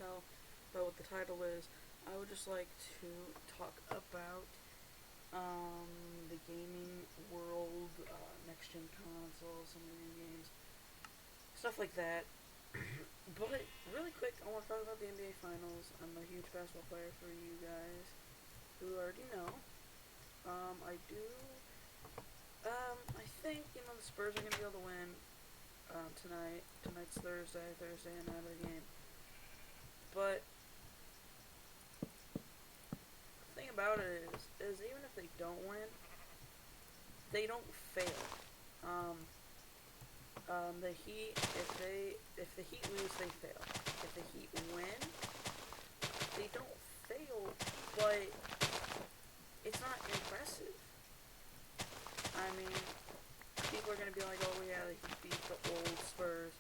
tell by what the title is, I would just like to talk about the gaming world, next gen consoles, some of the new games, stuff like that. But really quick, I want to talk about the NBA Finals. I'm a huge basketball player for you guys who already know. I do. I think the Spurs are gonna be able to win tonight. Tonight's Thursday another game. But the thing about it is even if they don't win, they don't fail. Um, the Heat, if the Heat lose, they fail. If the Heat win, they don't fail, but it's not impressive. I mean, people are gonna be like, oh yeah, they can beat the old Spurs.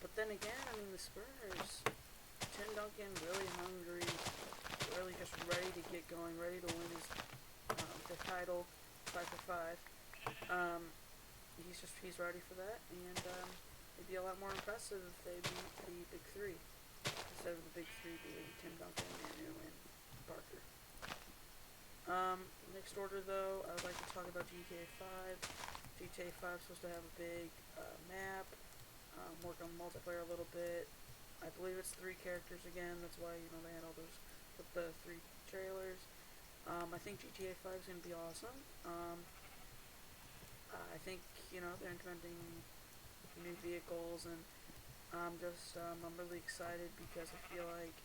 But then again, I mean, the Spurs, Tim Duncan, really hungry, really just ready to get going, ready to win his the title, 5 for 5. He's ready for that, and it'd be a lot more impressive if they beat the Big Three instead of the Big Three being Tim Duncan, Manu, and Parker. Next order though, I would like to talk about GTA 5. GTA 5 is supposed to have a big map, work on multiplayer a little bit. I believe it's 3 characters again. That's why they had all those with the 3 trailers. I think GTA 5 is gonna be awesome. I think they're implementing new vehicles, and I'm really excited because I feel like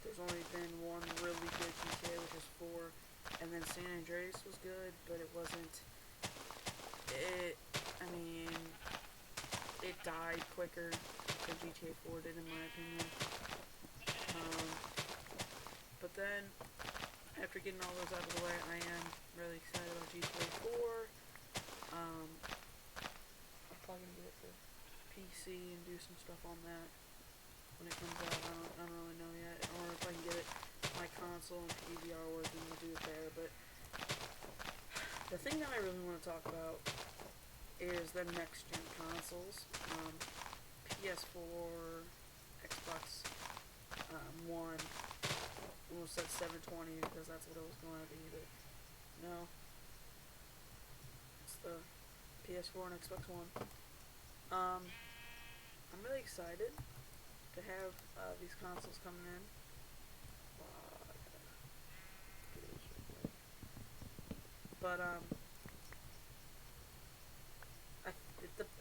there's only been one really good GTA, which is 4, and then San Andreas was good, but it wasn't. It died quicker than GTA 4 did, in my opinion. But then, after getting all those out of the way, I am really excited about GTA 4. I'm probably gonna get it for PC and do some stuff on that when it comes out. I don't really know yet, or if I can get it my console and PVR working, I'll do it there. But the thing that I really want to talk about is the next gen consoles. PS4, Xbox One. Almost said 720 because that's what it was going to be, but no. It's the PS4 and Xbox One. I'm really excited to have these consoles coming in. But a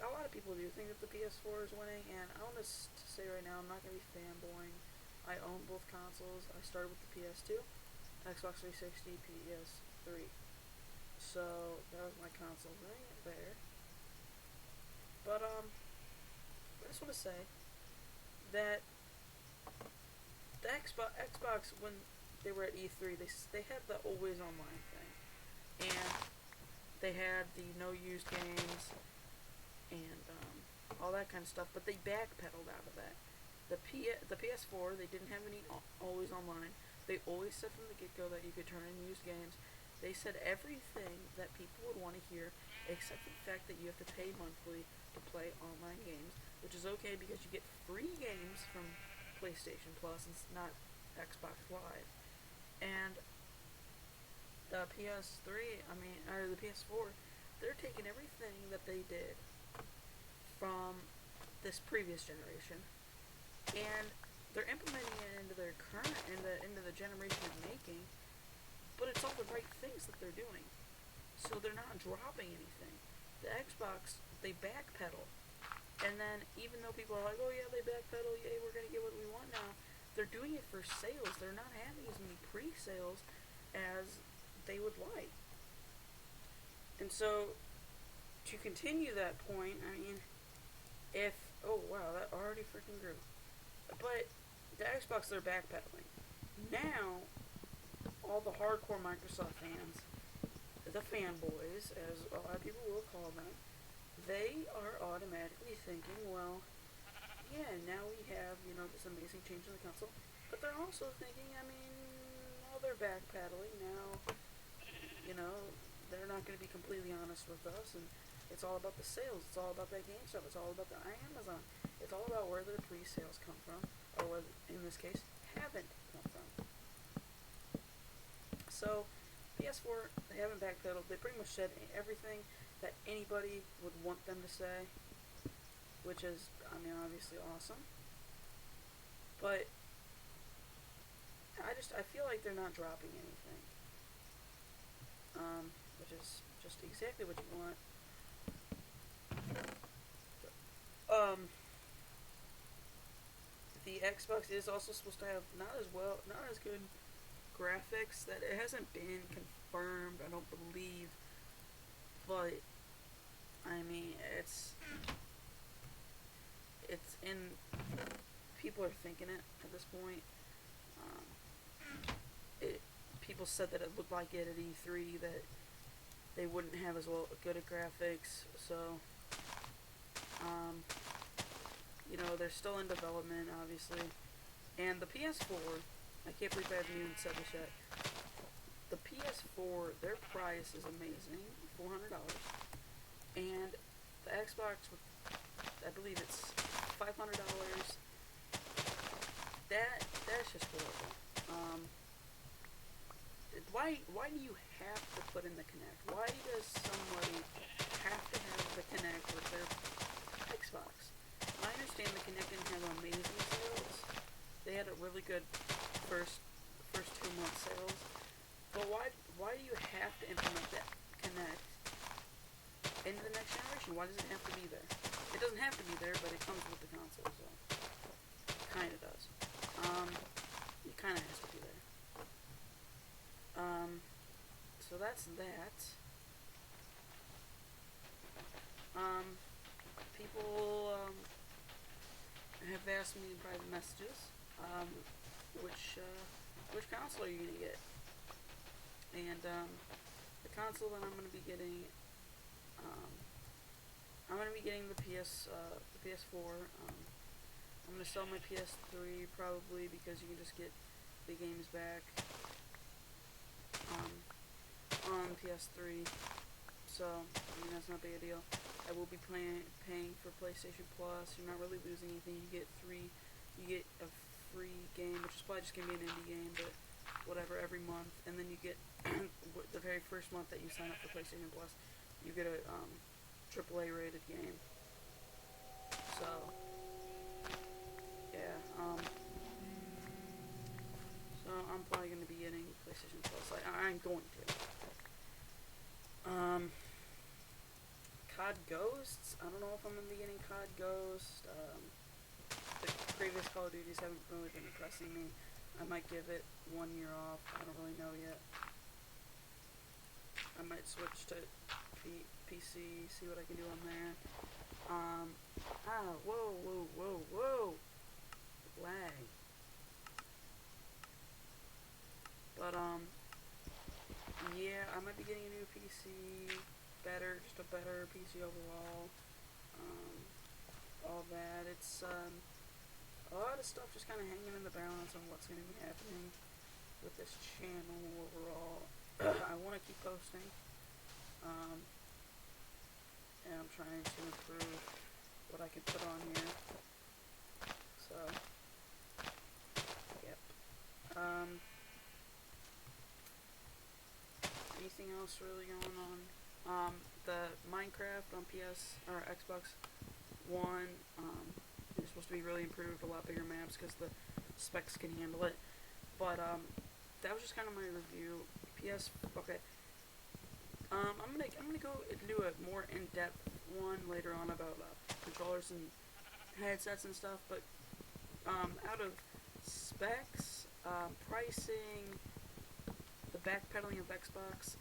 lot of people do think that the PS4 is winning, and I want to say right now, I'm not going to be fanboying. I own both consoles. I started with the PS2, Xbox 360, PS3. So that was my console right there. But I just want to say that the Xbox, when they were at E3, they had the always online thing, and they had the no used games and all that kind of stuff. But they backpedaled out of that. The PS4, they didn't have any always online. They always said from the get-go that you could turn in used games. They said everything that people would want to hear, except for the fact that you have to pay monthly to play online games, which is okay because you get free games from PlayStation Plus and not Xbox Live. And the PS3, or the PS4, they're taking everything that they did from this previous generation, and they're implementing it into their into the generation they're making, but it's all the right things that they're doing. So they're not dropping anything. The Xbox, they backpedal. And then even though people are like, oh yeah, they backpedal, yay, we're gonna get what we want now, they're doing it for sales. They're not having as many pre-sales as they would like. And so to continue that point, oh wow, that already freaking grew. But the Xbox, they're backpedaling. Now, all the hardcore Microsoft fans, the fanboys, as a lot of people will call them, they are automatically thinking, well, yeah, now we have, this amazing change in the console. But they're also thinking, they're backpedaling now. They're not going to be completely honest with us, and It's all about the sales. It's all about that GameStop. It's all about the Amazon. It's all about where their pre-sales come from, or where, in this case, haven't come from. So, PS4, they haven't backpedaled. They pretty much said everything that anybody would want them to say, which is, I mean, obviously awesome. But I feel like they're not dropping anything, which is just exactly what you want. The Xbox is also supposed to have not as good graphics. That it hasn't been confirmed, I don't believe, but I mean, it's in. People are thinking it at this point. People said that it looked like it at E3, that they wouldn't have as good at graphics. So, they're still in development, obviously. And the PS4, I can't believe I haven't even said this yet. The PS4, their price is amazing, $400, and the Xbox, I believe it's $500. That's just horrible. Why do you have to put in the Kinect? Why does somebody have to have the Kinect with their Xbox? I understand the Kinect didn't have amazing sales. They had a really good first 2 month sales. But why do you have to implement that Kinect into the next generation? Why does it have to be there? It doesn't have to be there, but it comes with the console, so it kinda does. It kinda has to be there. So that's that. People have asked me in private messages, which console are you gonna get? And the console that I'm gonna be getting, I'm gonna be getting the PS4. I'm gonna sell my PS3 probably because you can just get the games back on PS3. So, I mean, that's not a big deal. I will be paying for PlayStation Plus. You're not really losing anything. You get a free game, which is probably just gonna be an indie game, but whatever, every month. And then you get the very first month that you sign up for PlayStation Plus, you get a AAA rated game. So, yeah. So I'm probably gonna be getting PlayStation Plus. I'm going to. COD Ghosts. I don't know if I'm gonna be getting COD Ghost. The previous Call of Duties haven't really been impressing me. I might give it 1 year off. I don't really know yet. I might switch to PC, see what I can do on there. Whoa. Lag. But, yeah, I might be getting a new PC, just a better PC overall, all that. It's, a lot of stuff just kind of hanging in the balance on what's going to be happening with this channel overall. I want to keep posting, and I'm trying to improve what I can put on here, so, yep. Anything else really going on? The Minecraft on Xbox One, is supposed to be really improved, a lot bigger maps because the specs can handle it. But that was just kind of my review. Okay. I'm gonna go and do a more in-depth one later on about controllers and headsets and stuff. But out of specs, pricing, the backpedaling of Xbox,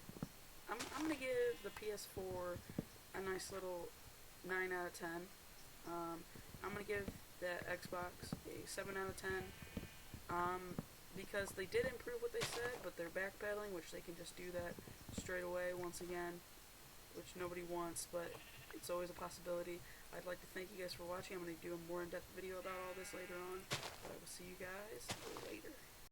I'm gonna give the PS4 a nice little 9 out of 10. I'm gonna give the Xbox a 7 out of 10. Because they did improve what they said, but they're backpedaling, which they can just do that straight away once again, which nobody wants, but it's always a possibility. I'd like to thank you guys for watching. I'm going to do a more in-depth video about all this later on, but I will see you guys later.